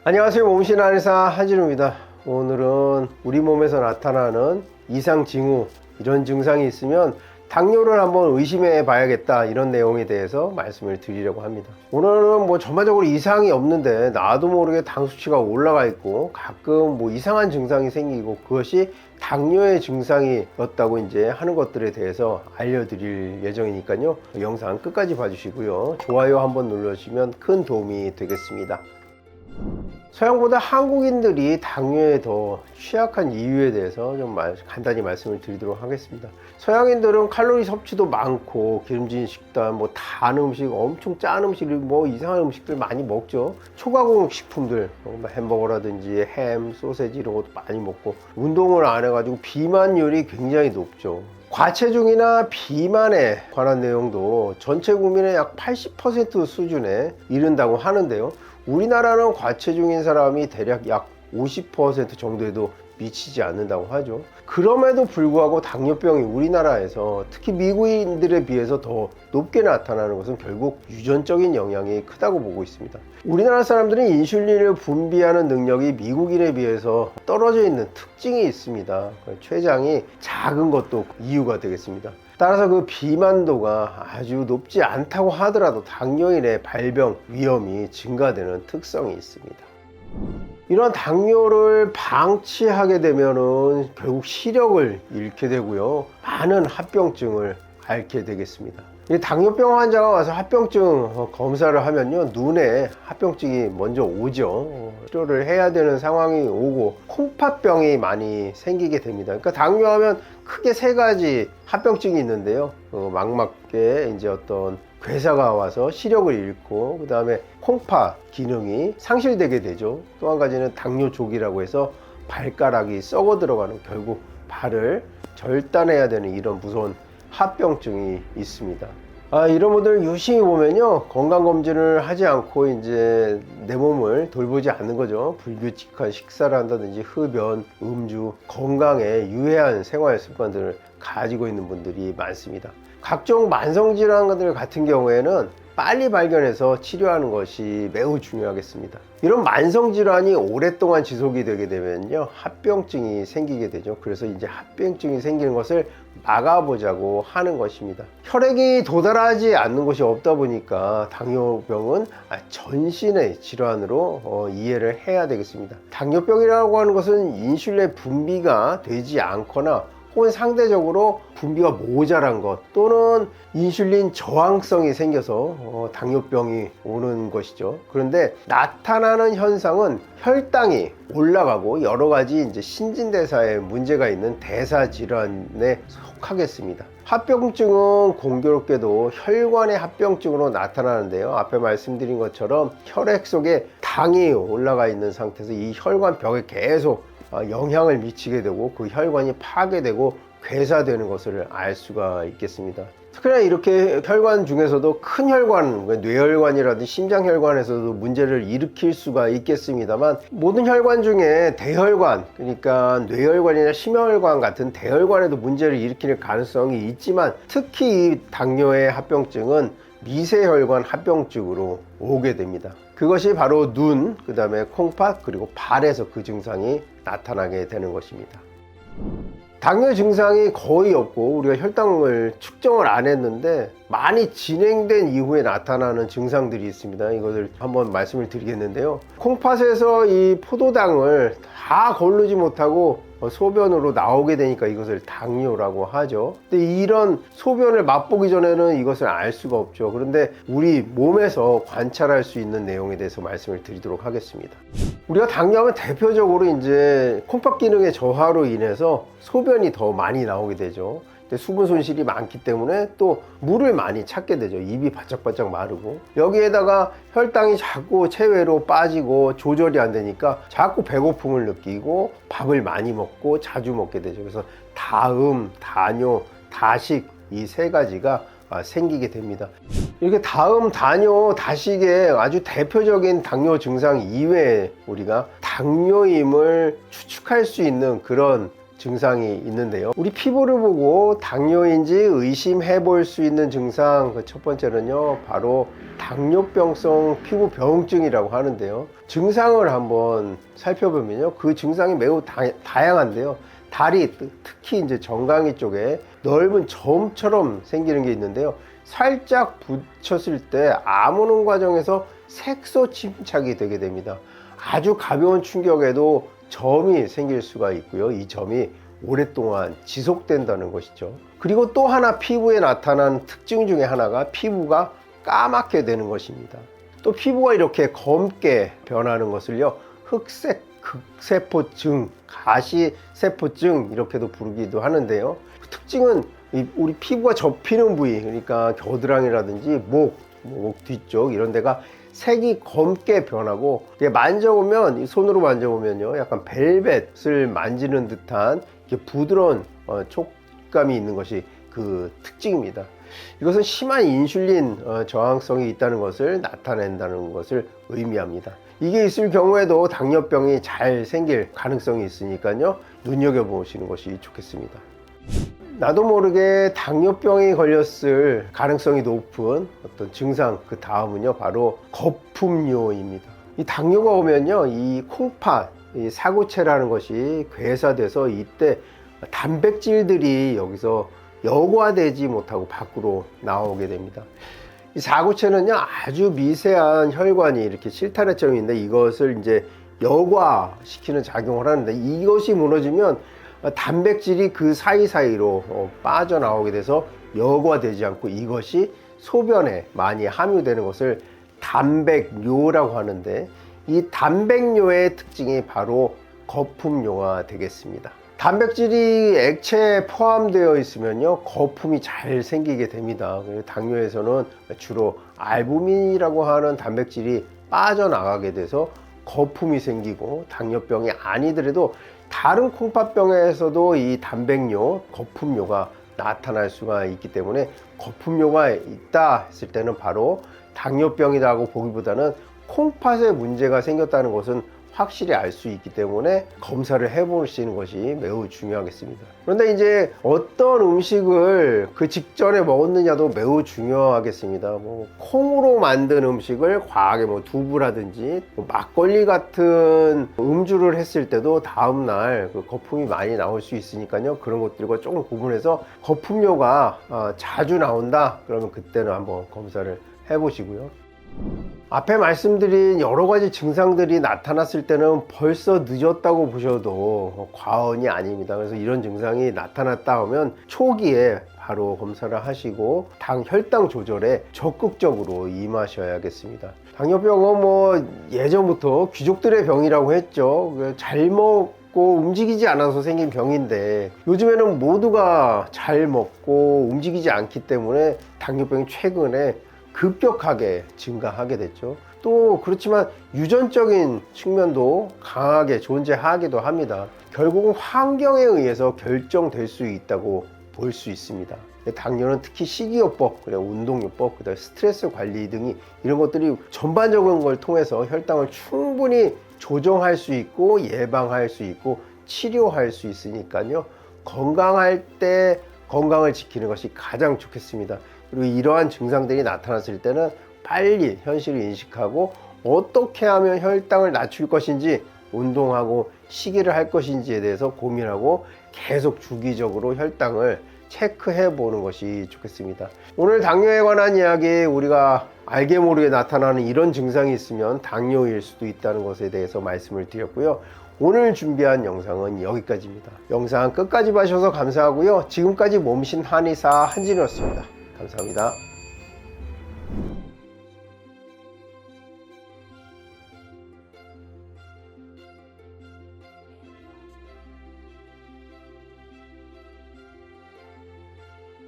안녕하세요. 몸신 한의사 한진우입니다. 오늘은 우리 몸에서 나타나는 이상 징후, 이런 증상이 있으면 당뇨를 한번 의심해 봐야겠다, 이런 내용에 대해서 말씀을 드리려고 합니다. 오늘은 전반적으로 이상이 없는데 나도 모르게 당 수치가 올라가 있고 가끔 이상한 증상이 생기고 그것이 당뇨의 증상이었다고 이제 하는 것들에 대해서 알려드릴 예정이니까요. 영상 끝까지 봐주시고요. 좋아요 한번 눌러주시면 큰 도움이 되겠습니다. 서양보다 한국인들이 당뇨에 더 취약한 이유에 대해서 좀 간단히 말씀을 드리도록 하겠습니다. 서양인들은 칼로리 섭취도 많고 기름진 식단, 단 음식, 엄청 짠 음식, 이상한 음식들 많이 먹죠. 초가공 식품들, 햄버거라든지 햄, 소세지 이런 것도 많이 먹고, 운동을 안 해가지고 비만율이 굉장히 높죠. 과체중이나 비만에 관한 내용도 전체 국민의 약 80% 수준에 이른다고 하는데요. 우리나라는 과체중인 사람이 대략 약 50% 정도에도 미치지 않는다고 하죠. 그럼에도 불구하고 당뇨병이 우리나라에서 특히 미국인들에 비해서 더 높게 나타나는 것은 결국 유전적인 영향이 크다고 보고 있습니다. 우리나라 사람들은 인슐린을 분비하는 능력이 미국인에 비해서 떨어져 있는 특징이 있습니다. 췌장이 작은 것도 이유가 되겠습니다. 따라서 그 비만도가 아주 높지 않다고 하더라도 당뇨인의 발병 위험이 증가되는 특성이 있습니다. 이런 당뇨를 방치하게 되면은 결국 시력을 잃게 되고요. 많은 합병증을 앓게 되겠습니다. 당뇨병 환자가 와서 합병증 검사를 하면요, 눈에 합병증이 먼저 오죠. 치료를 해야 되는 상황이 오고 콩팥병이 많이 생기게 됩니다. 그러니까 당뇨하면 크게 세 가지 합병증이 있는데요. 막막게 이제 어떤 괴사가 와서 시력을 잃고, 그 다음에 콩팥 기능이 상실되게 되죠. 또 한 가지는 당뇨족이라고 해서 발가락이 썩어 들어가는, 결국 발을 절단해야 되는 이런 무서운 합병증이 있습니다. 이런 분들 유심히 보면요, 건강검진을 하지 않고 이제 내 몸을 돌보지 않는 거죠. 불규칙한 식사를 한다든지 흡연, 음주, 건강에 유해한 생활 습관들을 가지고 있는 분들이 많습니다. 각종 만성질환들 같은 경우에는 빨리 발견해서 치료하는 것이 매우 중요하겠습니다. 이런 만성질환이 오랫동안 지속이 되게 되면요, 합병증이 생기게 되죠. 그래서 이제 합병증이 생기는 것을 막아보자고 하는 것입니다. 혈액이 도달하지 않는 곳이 없다 보니까 당뇨병은 전신의 질환으로 이해를 해야 되겠습니다. 당뇨병이라고 하는 것은 인슐린 분비가 되지 않거나 혹은 상대적으로 분비가 모자란 것, 또는 인슐린 저항성이 생겨서 당뇨병이 오는 것이죠. 그런데 나타나는 현상은 혈당이 올라가고 여러 가지 이제 신진대사에 문제가 있는 대사 질환에 속하겠습니다. 합병증은 공교롭게도 혈관의 합병증으로 나타나는데요. 앞에 말씀드린 것처럼 혈액 속에 당이 올라가 있는 상태에서 이 혈관벽에 계속 영향을 미치게 되고 그 혈관이 파괴되고 괴사되는 것을 알 수가 있겠습니다. 특히나 이렇게 혈관 중에서도 큰 혈관, 뇌혈관이라든지 심장혈관에서도 문제를 일으킬 수가 있겠습니다만, 모든 혈관 중에 대혈관, 그러니까 뇌혈관이나 심혈관 같은 대혈관에도 문제를 일으킬 가능성이 있지만, 특히 이 당뇨의 합병증은 미세혈관 합병증으로 오게 됩니다. 그것이 바로 눈, 그 다음에 콩팥, 그리고 발에서 그 증상이 나타나게 되는 것입니다. 당뇨 증상이 거의 없고 우리가 혈당을 측정을 안 했는데 많이 진행된 이후에 나타나는 증상들이 있습니다. 이것을 한번 말씀을 드리겠는데요. 콩팥에서 이 포도당을 다 거르지 못하고 소변으로 나오게 되니까 이것을 당뇨라고 하죠. 근데 이런 소변을 맛보기 전에는 이것을 알 수가 없죠. 그런데 우리 몸에서 관찰할 수 있는 내용에 대해서 말씀을 드리도록 하겠습니다. 우리가 당뇨하면 대표적으로 이제 콩팥 기능의 저하로 인해서 소변이 더 많이 나오게 되죠. 수분 손실이 많기 때문에 또 물을 많이 찾게 되죠. 입이 바짝바짝 마르고, 여기에다가 혈당이 자꾸 체외로 빠지고 조절이 안 되니까 자꾸 배고픔을 느끼고 밥을 많이 먹고 자주 먹게 되죠. 그래서 다음, 다뇨, 다식, 이 세 가지가 생기게 됩니다. 이렇게 다음, 다뇨, 다식의 아주 대표적인 당뇨 증상 이외에 우리가 당뇨임을 추측할 수 있는 그런 증상이 있는데요. 우리 피부를 보고 당뇨인지 의심해 볼 수 있는 증상, 그 첫 번째는요, 바로 당뇨병성 피부병증이라고 하는데요. 증상을 한번 살펴보면요, 그 증상이 매우 다양한데요. 다리, 특히 이제 정강이 쪽에 넓은 점처럼 생기는 게 있는데요. 살짝 붙였을 때 아무는 과정에서 색소 침착이 되게 됩니다. 아주 가벼운 충격에도 점이 생길 수가 있고요. 이 점이 오랫동안 지속된다는 것이죠. 그리고 또 하나 피부에 나타나는 특징 중에 하나가 피부가 까맣게 되는 것입니다. 또 피부가 이렇게 검게 변하는 것을요, 흑색 극세포증, 가시세포증 이렇게도 부르기도 하는데요. 그 특징은 우리 피부가 접히는 부위, 그러니까 겨드랑이라든지 목 뒤쪽 이런 데가 색이 검게 변하고, 만져보면, 손으로 만져보면요, 약간 벨벳을 만지는 듯한 부드러운 촉감이 있는 것이 그 특징입니다. 이것은 심한 인슐린 저항성이 있다는 것을 나타낸다는 것을 의미합니다. 이게 있을 경우에도 당뇨병이 잘 생길 가능성이 있으니까요, 눈여겨보시는 것이 좋겠습니다. 나도 모르게 당뇨병이 걸렸을 가능성이 높은 어떤 증상, 그 다음은요, 바로 거품뇨입니다. 이 당뇨가 오면요, 이 콩팥, 이 사구체라는 것이 괴사돼서 이때 단백질들이 여기서 여과되지 못하고 밖으로 나오게 됩니다. 이 사구체는요, 아주 미세한 혈관이 이렇게 실타래처럼 있는데, 이것을 이제 여과시키는 작용을 하는데, 이것이 무너지면 단백질이 그 사이사이로 빠져나오게 돼서 여과되지 않고 이것이 소변에 많이 함유되는 것을 단백뇨라고 하는데, 이 단백뇨의 특징이 바로 거품뇨가 되겠습니다. 단백질이 액체에 포함되어 있으면요, 거품이 잘 생기게 됩니다. 당뇨에서는 주로 알부민이라고 하는 단백질이 빠져나가게 돼서 거품이 생기고, 당뇨병이 아니더라도 다른 콩팥병에서도 이 단백뇨, 거품뇨가 나타날 수가 있기 때문에, 거품뇨가 있다 했을 때는 바로 당뇨병이다 하고 보기보다는 콩팥에 문제가 생겼다는 것은 확실히 알 수 있기 때문에 검사를 해보시는 것이 매우 중요하겠습니다. 그런데 이제 어떤 음식을 그 직전에 먹었느냐도 매우 중요하겠습니다. 콩으로 만든 음식을 과하게 두부라든지 막걸리 같은 음주를 했을 때도 다음날 그 거품이 많이 나올 수 있으니까요, 그런 것들과 조금 구분해서 거품뇨가 자주 나온다 그러면 그때는 한번 검사를 해보시고요. 앞에 말씀드린 여러 가지 증상들이 나타났을 때는 벌써 늦었다고 보셔도 과언이 아닙니다. 그래서 이런 증상이 나타났다 하면 초기에 바로 검사를 하시고 혈당 조절에 적극적으로 임하셔야겠습니다. 당뇨병은 예전부터 귀족들의 병이라고 했죠. 잘 먹고 움직이지 않아서 생긴 병인데, 요즘에는 모두가 잘 먹고 움직이지 않기 때문에 당뇨병이 최근에 급격하게 증가하게 됐죠. 또 그렇지만 유전적인 측면도 강하게 존재하기도 합니다. 결국은 환경에 의해서 결정될 수 있다고 볼 수 있습니다. 당뇨는 특히 식이요법, 운동요법, 그다음에 스트레스 관리 등이 이런 것들이 전반적인 걸 통해서 혈당을 충분히 조정할 수 있고 예방할 수 있고 치료할 수 있으니까요, 건강할 때 건강을 지키는 것이 가장 좋겠습니다. 그리고 이러한 증상들이 나타났을 때는 빨리 현실을 인식하고 어떻게 하면 혈당을 낮출 것인지, 운동하고 시기를 할 것인지에 대해서 고민하고 계속 주기적으로 혈당을 체크해 보는 것이 좋겠습니다. 오늘 당뇨에 관한 이야기, 우리가 알게 모르게 나타나는 이런 증상이 있으면 당뇨일 수도 있다는 것에 대해서 말씀을 드렸고요. 오늘 준비한 영상은 여기까지입니다. 영상 끝까지 봐주셔서 감사하고요. 지금까지 몸신 한의사 한진이었습니다. 감사합니다.